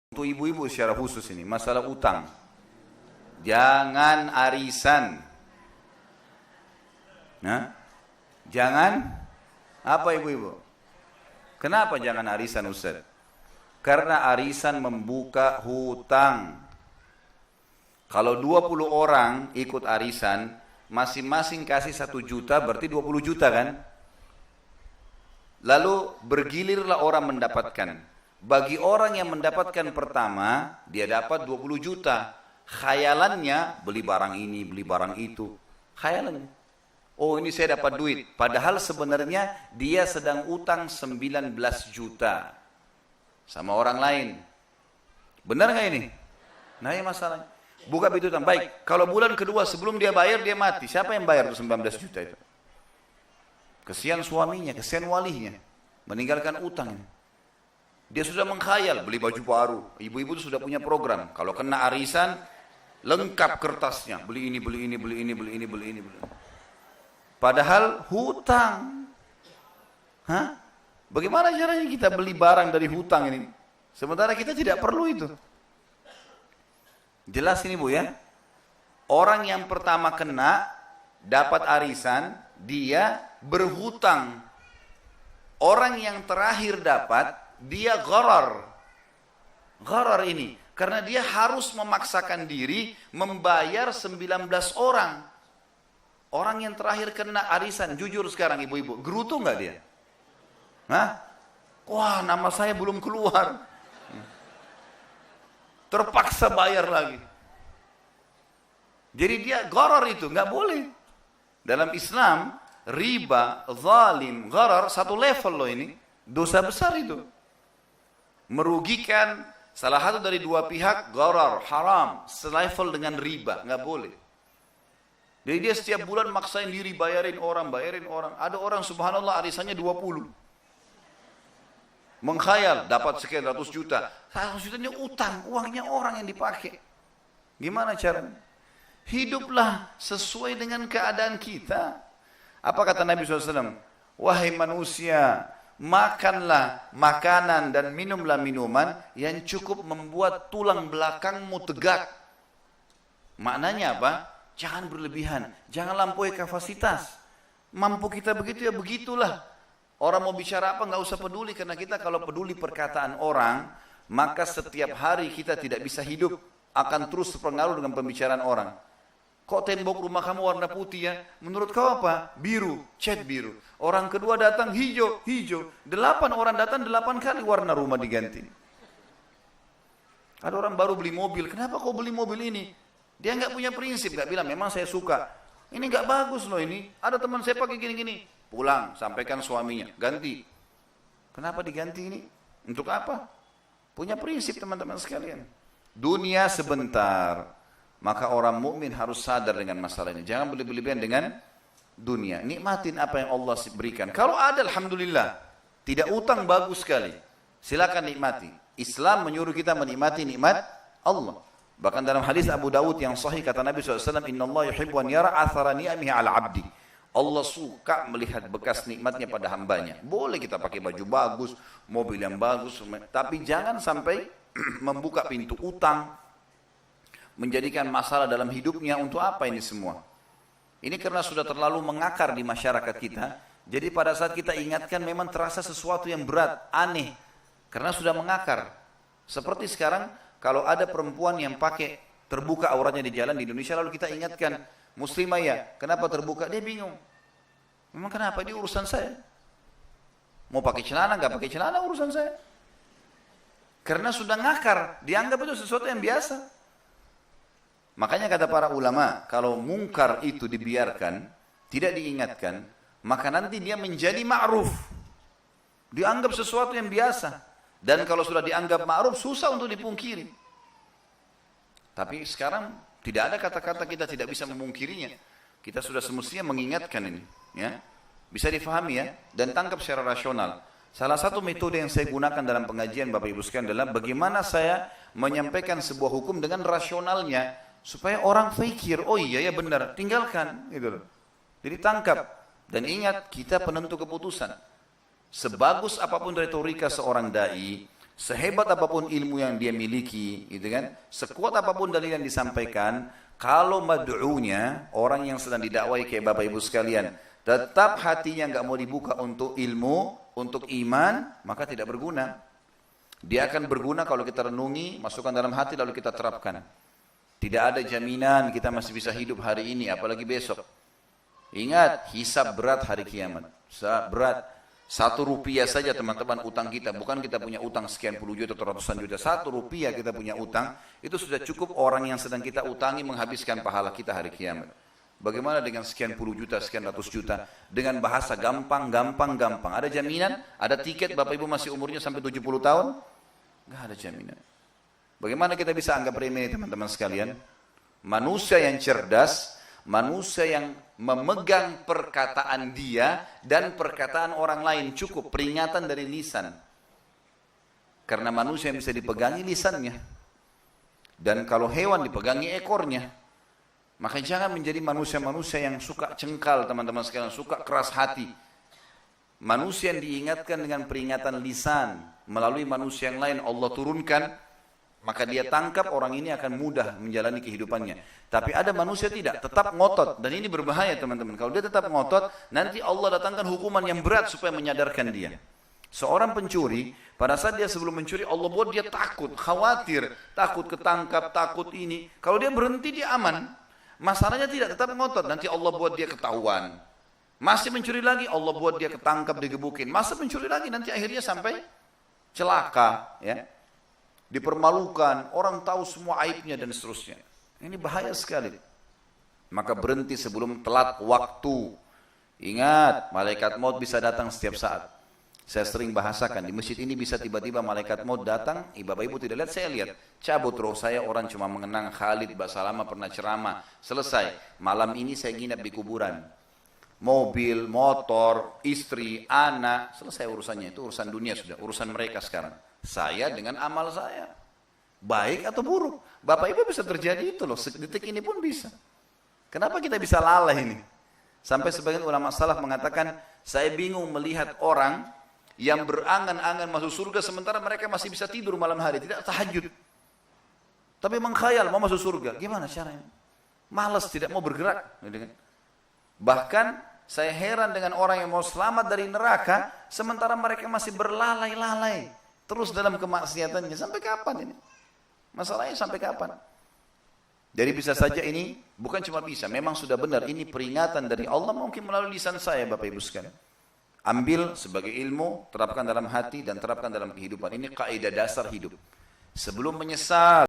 Untuk ibu-ibu secara khusus ini, masalah utang. Jangan arisan. Nah, jangan apa ibu-ibu? Kenapa jangan arisan Ustaz? Karena arisan membuka hutang. Kalau 20 orang ikut arisan, masing-masing kasih 1 juta, berarti 20 juta kan? Lalu bergilirlah orang mendapatkan. Bagi orang yang mendapatkan pertama, dia dapat 20 juta. Khayalannya, beli barang ini, beli barang itu. Khayalannya. Oh, ini saya dapat duit. Padahal sebenarnya dia sedang utang 19 juta. Sama orang lain. Benar nggak ini? Nah, ini masalahnya. Buka pintu utang. Baik, kalau bulan kedua sebelum dia bayar, dia mati. Siapa yang bayar 19 juta itu? Kesian suaminya, kesian walinya. Meninggalkan utang ini. Dia sudah mengkhayal, beli baju baru. Ibu-ibu itu sudah punya program. Kalau kena arisan, lengkap kertasnya. Beli ini, beli ini, beli ini, beli ini, beli ini, beli ini. Padahal hutang. Hah? Bagaimana caranya kita beli barang dari hutang ini? Sementara kita tidak perlu itu. Jelas ini Bu ya? Orang yang pertama kena, dapat arisan, dia berhutang. Orang yang terakhir dapat, dia gharar. Gharar ini. Karena dia harus memaksakan diri membayar 19 orang. Orang yang terakhir kena arisan, jujur sekarang ibu-ibu, gerutu nggak dia? Hah? Wah, nama saya belum keluar. Terpaksa bayar lagi. Jadi dia gharar itu, nggak boleh. Dalam Islam, riba, zalim, gharar, satu level loh ini. Dosa besar itu. Merugikan salah satu dari dua pihak, gharar, haram, selevel dengan riba, nggak boleh. Jadi dia setiap bulan maksain diri bayarin orang. Ada orang subhanallah arisannya 20. Mengkhayal dapat sekian ratus juta. 100 jutanya utang, uangnya orang yang dipakai. Gimana caranya? Hiduplah sesuai dengan keadaan kita. Apa kata Nabi SAW? Wahai manusia, makanlah makanan dan minumlah minuman yang cukup membuat tulang belakangmu tegak. Maknanya apa? Jangan berlebihan, jangan lampaui kapasitas. Mampu kita begitu ya begitulah. Orang mau bicara apa nggak usah peduli, karena kita kalau peduli perkataan orang, maka setiap hari kita tidak bisa hidup, akan terus terpengaruh dengan pembicaraan orang. Kok tembok rumah kamu warna putih ya? Menurut kau apa? Biru, cat biru. Orang kedua datang hijau, hijau. 8 orang datang 8 kali warna rumah diganti. Ada orang baru beli mobil, kenapa kau beli mobil ini? Dia nggak punya prinsip, nggak bilang memang saya suka. Ini nggak bagus loh ini. Ada teman saya pakai gini-gini. Pulang, sampaikan suaminya, ganti. Kenapa diganti ini? Untuk apa? Punya prinsip teman-teman sekalian. Dunia sebentar. Maka orang mukmin harus sadar dengan masalah ini. Jangan berlebihan dengan dunia. Nikmatin apa yang Allah berikan. Kalau ada alhamdulillah. Tidak utang bagus sekali. Silakan nikmati. Islam menyuruh kita menikmati nikmat Allah. Bahkan dalam hadis Abu Dawud yang sahih kata Nabi SAW, Inna Allah yuhibbu an yara athara ni'amihi ala abdi. Allah suka melihat bekas nikmatnya pada hambanya. Boleh kita pakai baju bagus, mobil yang bagus, tapi jangan sampai membuka pintu utang, menjadikan masalah dalam hidupnya. Untuk apa ini semua? Ini karena sudah terlalu mengakar di masyarakat kita. Jadi pada saat kita ingatkan memang terasa sesuatu yang berat, aneh. Karena sudah mengakar. Seperti sekarang, kalau ada perempuan yang pakai terbuka auratnya di jalan di Indonesia, lalu kita ingatkan, muslimah ya, kenapa terbuka? Dia bingung. Memang kenapa? Ini urusan saya. Mau pakai celana, nggak pakai celana, urusan saya. Karena sudah ngakar, dianggap itu sesuatu yang biasa. Makanya kata para ulama, kalau mungkar itu dibiarkan, tidak diingatkan, maka nanti dia menjadi ma'ruf. Dianggap sesuatu yang biasa. Dan kalau sudah dianggap ma'ruf, susah untuk dipungkiri. Tapi sekarang tidak ada kata-kata kita tidak bisa memungkirinya. Kita sudah semestinya mengingatkan ini. Ya, bisa difahami ya, dan tangkap secara rasional. Salah satu metode yang saya gunakan dalam pengajian Bapak Ibu sekalian adalah bagaimana saya menyampaikan sebuah hukum dengan rasionalnya. Supaya orang fikir, oh iya ya benar, tinggalkan. Gitu. Jadi tangkap. Dan ingat, kita penentu keputusan. Sebagus apapun retorika seorang da'i, Sehebat apapun ilmu yang dia miliki, gitu kan? Sekuat apapun dalil yang disampaikan, kalau mad'unya, orang yang sedang didakwai kayak Bapak Ibu sekalian, tetap hatinya nggak mau dibuka untuk ilmu, untuk iman, maka tidak berguna. Dia akan berguna kalau kita renungi, masukkan dalam hati lalu kita terapkan. Tidak ada jaminan kita masih bisa hidup hari ini, apalagi besok. Ingat, hisab berat hari kiamat. Berat. 1 rupiah saja teman-teman utang kita, bukan kita punya utang sekian puluh juta atau ratusan juta. 1 rupiah kita punya utang, itu sudah cukup orang yang sedang kita utangi menghabiskan pahala kita hari kiamat. Bagaimana dengan sekian puluh juta, sekian ratus juta? Dengan bahasa gampang. Ada jaminan? Ada tiket Bapak Ibu masih umurnya sampai 70 tahun? Nggak ada jaminan. Bagaimana kita bisa anggap remeh teman-teman sekalian? Manusia yang cerdas, manusia yang memegang perkataan dia dan perkataan orang lain, cukup peringatan dari lisan. Karena manusia yang bisa dipegangi lisannya. Dan kalau hewan dipegangi ekornya. Maka jangan menjadi manusia-manusia yang suka cengkal teman-teman sekalian, suka keras hati. Manusia yang diingatkan dengan peringatan lisan, melalui manusia yang lain Allah turunkan, maka dia tangkap orang ini akan mudah menjalani kehidupannya. Tapi ada manusia tidak, tetap ngotot. Dan ini berbahaya teman-teman. Kalau dia tetap ngotot, nanti Allah datangkan hukuman yang berat supaya menyadarkan dia. Seorang pencuri, pada saat dia sebelum mencuri, Allah buat dia takut, khawatir, takut ketangkap, takut ini. Kalau dia berhenti, dia aman. Masalahnya tidak, tetap ngotot. Nanti Allah buat dia ketahuan. Masih mencuri lagi, Allah buat dia ketangkap, digebukin. Masih mencuri lagi, nanti akhirnya sampai celaka, ya. Dipermalukan, orang tahu semua aibnya dan seterusnya. Ini bahaya sekali. Maka berhenti sebelum telat waktu. Ingat, malaikat maut bisa datang setiap saat. Saya sering bahasakan, di masjid ini bisa tiba-tiba malaikat maut datang, Bapak Ibu tidak lihat, saya lihat. Cabut roh saya, orang cuma mengenang Khalid Basalama pernah ceramah. Selesai, malam ini saya nginap di kuburan. Mobil, motor, istri, anak, selesai urusannya. Itu urusan dunia sudah, urusan mereka sekarang. Saya dengan amal saya, baik atau buruk. Bapak Ibu bisa terjadi itu loh, detik ini pun bisa. Kenapa kita bisa lalai ini? Sampai sebagian ulama salaf mengatakan, saya bingung melihat orang yang berangan-angan masuk surga sementara mereka masih bisa tidur malam hari, tidak tahajud. Tapi mengkhayal mau masuk surga, gimana caranya? Malas, tidak mau bergerak. Bahkan saya heran dengan orang yang mau selamat dari neraka, sementara mereka masih berlalai-lalai. Terus dalam kemaksiatannya, sampai kapan ini? Masalahnya sampai kapan? Jadi bisa saja ini, bukan cuma bisa, memang sudah benar, ini peringatan dari Allah mungkin melalui lisan saya Bapak Ibu sekalian. Ambil sebagai ilmu, terapkan dalam hati dan terapkan dalam kehidupan. Ini kaidah dasar hidup. Sebelum menyesal,